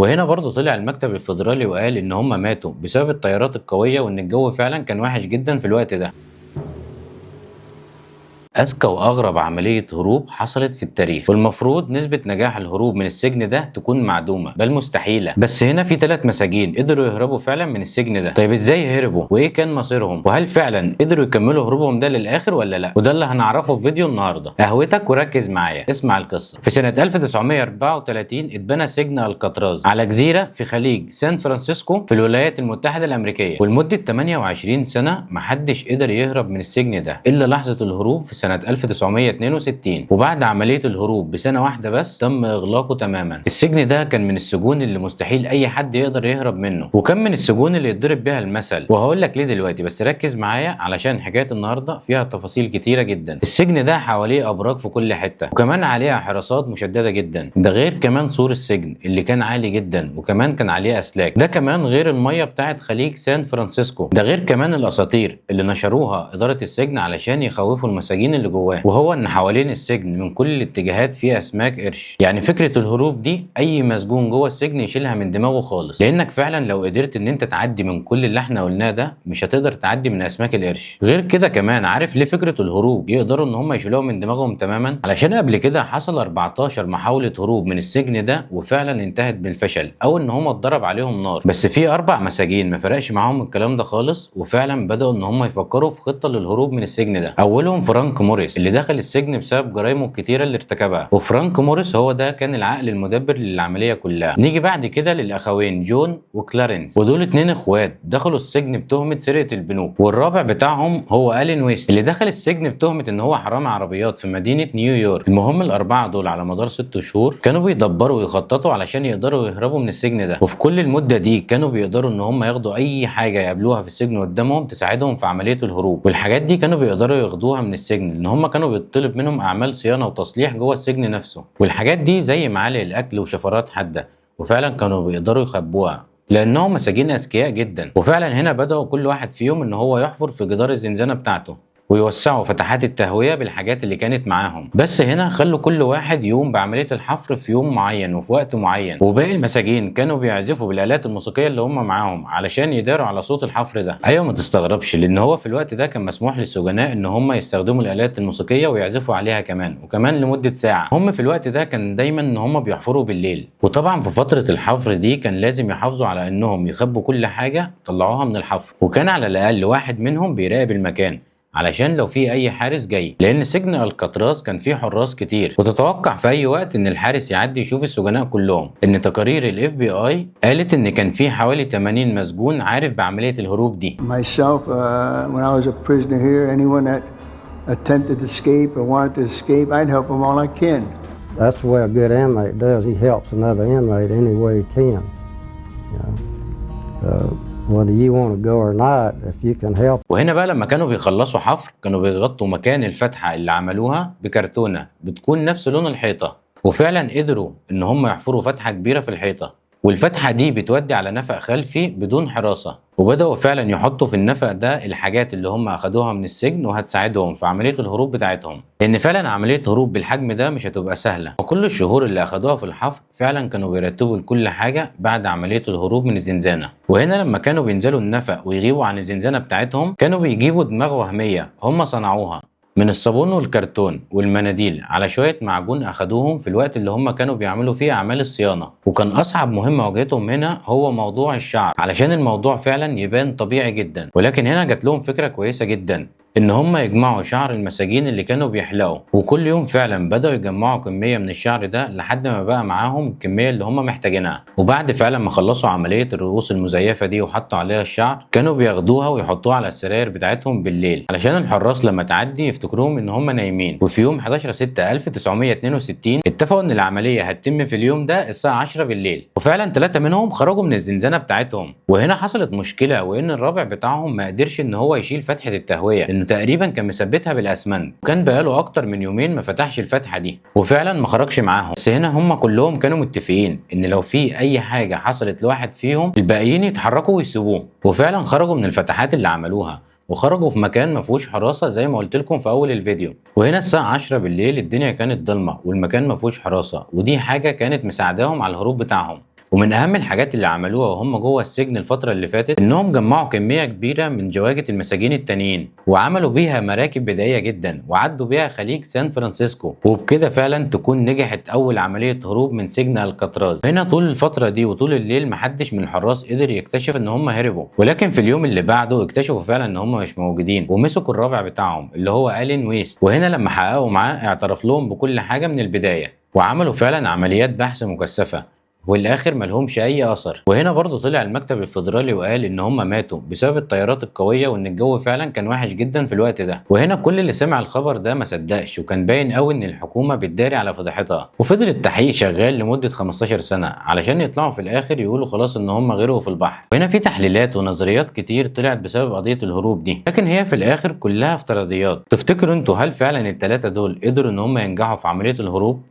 وهنا برضه طلع المكتب الفيدرالي وقال ان هم ماتوا بسبب التيارات القوية وان الجو فعلا كان وحش جدا في الوقت ده. أذكى وأغرب عملية هروب حصلت في التاريخ، والمفروض نسبة نجاح الهروب من السجن ده تكون معدومة بل مستحيلة، بس هنا في 3 مساجين قدروا يهربوا فعلا من السجن ده. طيب ازاي هربوا؟ وإيه كان مصيرهم؟ وهل فعلا قدروا يكملوا هروبهم ده للآخر ولا لأ؟ وده اللي هنعرفه في فيديو النهارده. قهوتك وركز معايا، اسمع القصة. في سنة 1934 اتبنى سجن الكاتراز على جزيرة في خليج سان فرانسيسكو في الولايات المتحدة الأمريكية، ولمدة 28 سنة محدش قدر يهرب من السجن ده إلا لحظة الهروب في سنة 1962. وبعد عملية الهروب بسنة واحدة بس تم إغلاقه تماما. السجن ده كان من السجون اللي مستحيل أي حد يقدر يهرب منه، وكان من السجون اللي يتضرب بيها المثل، وهقول لك ليه دلوقتي، بس ركز معايا علشان حكاية النهاردة فيها تفاصيل كتيرة جدا. السجن ده حواليه أبراج في كل حتة، وكمان عليها حراسات مشددة جدا، ده غير كمان سور السجن اللي كان عالي جدا، وكمان كان عليه أسلاك، ده كمان غير المية بتاعت خليج سان فرانسيسكو، ده غير كمان الأساطير اللي نشروها إدارة السجن علشان يخوفوا المساجين اللي جواه، وهو ان حوالين السجن من كل الاتجاهات فيه اسماك قرش. يعني فكره الهروب دي اي مسجون جوه السجن يشيلها من دماغه خالص، لانك فعلا لو قدرت ان انت تعدي من كل اللي احنا قلناه ده مش هتقدر تعدي من اسماك القرش. غير كده كمان عارف ليه فكره الهروب يقدروا ان هم يشيلوها من دماغهم تماما؟ علشان قبل كده حصل 14 محاوله هروب من السجن ده وفعلا انتهت بالفشل او ان هم اتضرب عليهم نار. بس في 4 مساجين ما فرقش معاهم الكلام ده خالص، وفعلا بداوا ان هم يفكروا في خطه للهروب من السجن ده. اولهم فرانك موريس اللي دخل السجن بسبب جرايمه الكتيره اللي ارتكبها، وفرانك موريس هو ده كان العقل المدبر للعمليه كلها. نيجي بعد كده للاخوين جون وكلارنس، ودول 2 اخوات دخلوا السجن بتهمه سرقه البنوك. والرابع بتاعهم هو الين ويست اللي دخل السجن بتهمه ان هو حرامي عربيات في مدينه نيويورك. المهم ال4 دول على مدار 6 شهور كانوا بيدبروا ويخططوا علشان يقدروا يهربوا من السجن ده، وفي كل المده دي كانوا بيقدروا ان هم ياخدوا اي حاجه يقابلوها في السجن قدامهم تساعدهم في عمليه الهروب. والحاجات دي كانوا بيقدروا ياخدوها من السجن لان هم كانوا بيطلب منهم اعمال صيانه وتصليح جوه السجن نفسه، والحاجات دي زي معالق الاكل وشفرات حاده، وفعلا كانوا بيقدروا يخبوها لانهم مساجين اذكياء جدا. وفعلا هنا بداوا كل واحد فيهم ان هو يحفر في جدار الزنزانه بتاعته ويوسعوا فتحات التهوية بالحاجات اللي كانت معاهم، بس هنا خلوا كل واحد يقوم بعملية الحفر في يوم معين وفي وقت معين، وباقي المساجين كانوا بيعزفوا بالآلات الموسيقية اللي هم معاهم علشان يداروا على صوت الحفر ده. ايوه ما تستغربش، لان هو في الوقت ده كان مسموح للسجناء ان هم يستخدموا الآلات الموسيقية ويعزفوا عليها كمان، وكمان لمدة ساعة. هم في الوقت ده كان دايما ان هم بيحفروا بالليل، وطبعا في فترة الحفر دي كان لازم يحافظوا على انهم يخبوا كل حاجة طلعوها من الحفر، وكان على الأقل واحد منهم بيراقب المكان علشان لو في اي حارس جاي، لان سجن الكاتراز كان فيه حراس كتير، وتتوقع في اي وقت ان الحارس يعدي يشوف السجناء كلهم. ان تقارير الاف بي اي قالت ان كان في حوالي 80 مسجون عارف بعمليه الهروب دي. Myself, when I was a prisoner here, anyone that attempted to escape or wanted to escape, I'd help them all I can. That's the way a good inmate does. He helps another inmate any way he can. You know, whether you want to go or not, if you can help. وهنا بقى لما كانوا بيخلصوا حفر كانوا بيغطوا مكان الفتحه اللي عملوها بكرتونه بتكون نفس لون الحيطه، وفعلا قدروا ان هم يحفروا فتحه كبيره في الحيطه، والفتحه دي بتودي على نفق خلفي بدون حراسه، وبداوا فعلا يحطوا في النفق ده الحاجات اللي هم اخدوها من السجن وهتساعدهم في عمليه الهروب بتاعتهم، لان فعلا عمليه هروب بالحجم ده مش هتبقى سهله. وكل الشهور اللي اخدوها في الحفر فعلا كانوا بيرتبوا لكل حاجه بعد عمليه الهروب من الزنزانه. وهنا لما كانوا بينزلوا النفق ويغيبوا عن الزنزانه بتاعتهم كانوا بيجيبوا دماغ وهميه هم صنعوها من الصابون والكرتون والمناديل على شوية معجون أخدوهم في الوقت اللي هم كانوا بيعملوا فيه أعمال الصيانة. وكان أصعب مهمة واجهتهم هنا هو موضوع الشعر علشان الموضوع فعلا يبان طبيعي جدا، ولكن هنا جات لهم فكرة كويسة جدا ان هم يجمعوا شعر المساجين اللي كانوا بيحلقوا، وكل يوم فعلا بدأوا يجمعوا كمية من الشعر ده لحد ما بقى معاهم الكمية اللي هم محتاجينها. وبعد فعلا ما خلصوا عملية الرؤوس المزيفة دي وحطوا عليها الشعر كانوا بياخدوها ويحطوها على السراير بتاعتهم بالليل علشان الحراس لما تعدي يفتكروهم ان هم نايمين. وفي يوم 11/6/1962 اتفقوا ان العملية هتتم في اليوم ده الساعة 10 بالليل، وفعلا 3 منهم خرجوا من الزنزانة بتاعتهم. وهنا حصلت مشكلة، وان الرابع بتاعهم ما قدرش ان هو يشيل فتحة التهوية تقريبا كان مثبتها بالاسمنت، وكان بقاله اكتر من يومين ما فتحش الفتحه دي وفعلا ما خرجش معاهم. بس هنا هم كلهم كانوا متفقين ان لو في اي حاجه حصلت لواحد فيهم الباقيين يتحركوا ويسيبوه، وفعلا خرجوا من الفتحات اللي عملوها وخرجوا في مكان ما فيهوش حراسه زي ما قلت لكم في اول الفيديو. وهنا الساعه 10 بالليل الدنيا كانت ضلمه والمكان ما فيهوش حراسه، ودي حاجه كانت مساعداهم على الهروب بتاعهم. ومن اهم الحاجات اللي عملوها وهم جوه السجن الفتره اللي فاتت انهم جمعوا كميه كبيره من جواكت المساجين التانيين وعملوا بيها مراكب بدائيه جدا وعدوا بيها خليج سان فرانسيسكو، وبكده فعلا تكون نجحت اول عمليه هروب من سجن الكاتراز. هنا طول الفتره دي وطول الليل محدش من الحراس قدر يكتشف ان هم هربوا، ولكن في اليوم اللي بعده اكتشفوا فعلا ان هم مش موجودين ومسكوا الرابع بتاعهم اللي هو ألين ويست. وهنا لما حققوا معاه اعترف لهم بكل حاجه من البدايه وعملوا فعلا عمليات بحث مكثفه والاخر ملهمش اي اثر. وهنا برضو طلع المكتب الفيدرالي وقال ان هم ماتوا بسبب التيارات القويه وان الجو فعلا كان وحش جدا في الوقت ده. وهنا كل اللي سمع الخبر ده ما صدقش وكان باين قوي ان الحكومه بتداري على فضيحتها، وفضل التحقيق شغال لمده 15 سنه علشان يطلعوا في الاخر يقولوا خلاص ان هم غرقوا في البحر. وهنا في تحليلات ونظريات كتير طلعت بسبب قضيه الهروب دي، لكن هي في الاخر كلها افتراضيات. تفتكروا انتوا هل فعلا الثلاثه دول قدروا ان هم ينجحوا في عمليه الهروب؟